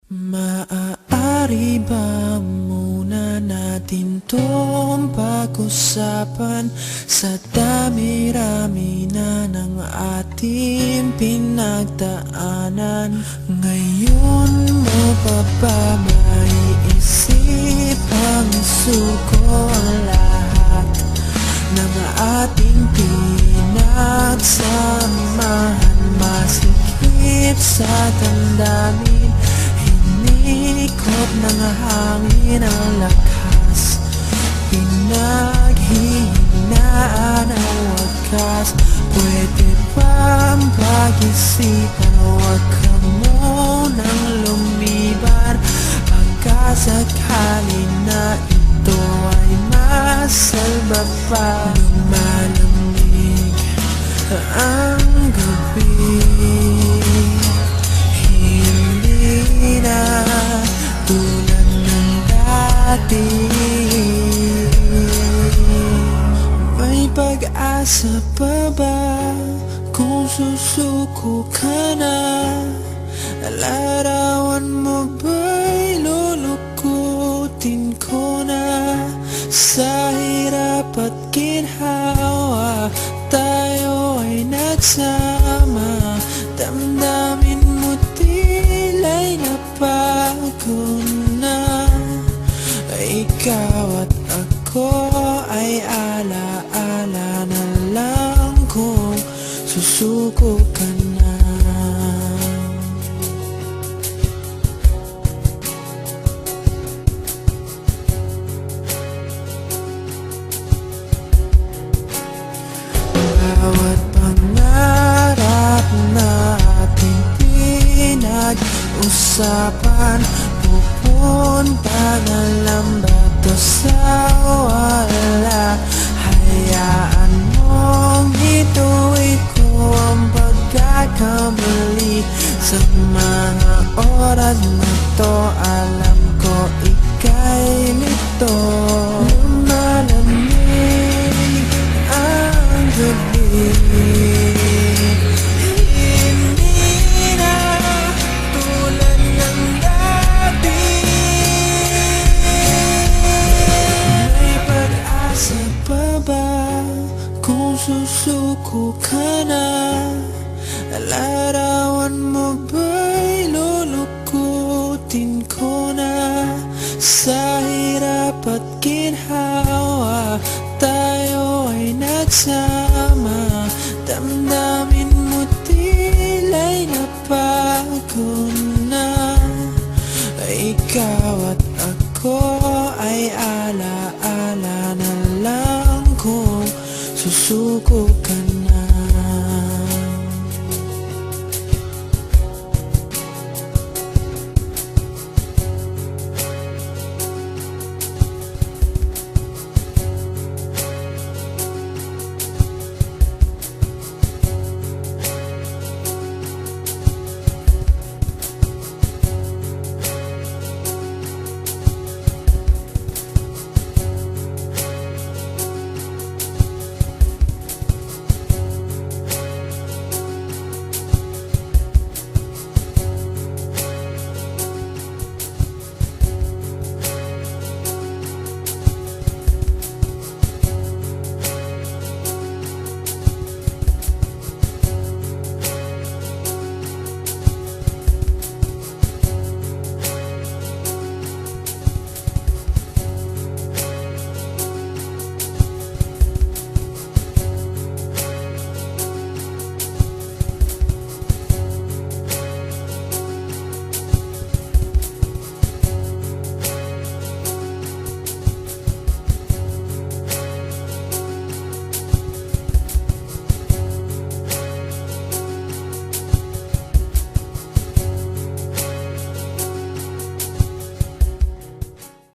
Maaari ba muna natin tong pag-usapan sa dami-rami na ng ating pinagdaanan? Ngayon mo pa ba maiisip ang isuko ang lahat ng ating pinagsamahan? Masikip sa damdamin, ikot ng hangin ang lakas, pinaghihinaan ang wakas. Pwede bang pag-isipan, huwag ka munang lumiban? Pagkasakali na ito ay masalba pa. Lumalamig ang gabi, tulad ng dati. May pag-asa pa ba kung susuko ka na? Larawan mo ba'y lulukutin ko na? Sa hirap at ginhawa tayo ay nagsama. Damdamin mo tila'y napagod na. Ikaw at ako ay ala-ala na lang kung susuko ka na. Bawat pangarap natin pinag-usapan, pupunta na lang ba to sa wala? Hayaan mong ituloy ko ang pagkakamali. Sa mga oras na to, alam ko ika'y lito. Lumalamig ang gabi, susuko ka na? Larawan mo ba'y lulukutin ko na? Sa hirap at ginhawa tayo ay nagsama. Damdamin mo tila'y napagod na. Ikaw at ako ay ala-ala na lang kung susuko